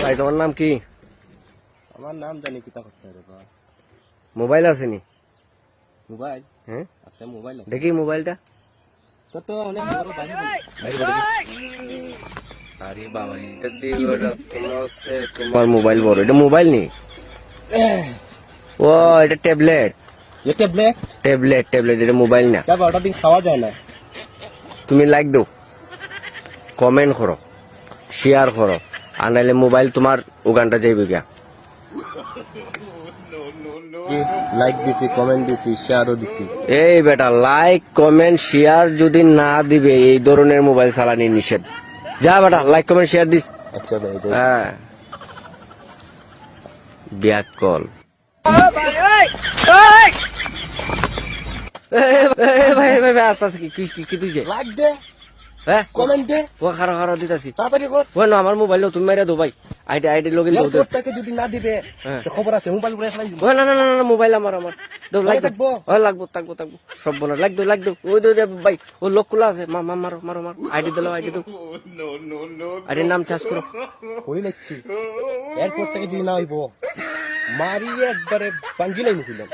ভাই তোমার নাম কি? আমার নাম জানি কিতা করতে রে বা। মোবাইল আছে নি? মোবাইল হ্যাঁ আছে, মোবাইল আছে। দেখি মোবাইলটা। তো তো অনেক বড় বাড়ি বলে। আরে বাবা এটা তোমার মোবাইল বড়, এটা মোবাইল নি? ও এটা ট্যাবলেট। ये टैबलेट ট্যাবলেট ট্যাবলেট, এটা মোবাইল না। क्या बड़ा दिन खावा जाए ना। তুমি লাইক দাও, কমেন্ট করো, শেয়ার করো, আর নাইলে মোবাইল তোমার ওখানটা যাইবে গিয়া। लाइक दिसी, कमेंट दिसी, शेयरও দিছি। এই বেটা লাইক কমেন্ট শেয়ার যদি না দিবে এই ধরনের মোবাইল চালানি নিষেধ। যা বেটা লাইক কমেন্ট শেয়ার দিস। আচ্ছা ভাই যাই। হ্যাঁ ব্যাক কল। ভাই ভাই ভাই আস্তে আস্তে কি তুই যে লাইক দে, হ্যাঁ কমেন্ট দে, ও খারো খারো দিতাছি। তাড়াতাড়ি কর। ওই না আমার মোবাইল তুমি মাইরা দো ভাই, আইডি লগইন দাও। এয়ারপোর্ট থেকে যদি না দিবে হ্যাঁ। তো খবর আছে, মোবাইল পুরো ফেলাই দিব। ওই না না না না মোবাইল আমার দাও লাইক লাগবো? দাও। ওই লাগবো থাকবো সব বোনা লাইক দাও। ওই ভাই ও লোক খোলা আছে, মারো আইডি দাও আইডি দাও। আইডির নাম চার্জ করো। কই লাগছি এয়ারপোর্ট থেকে যদি না হইব মারিয়ে একবারে ভাঙ্গিলাই মুখিলাম।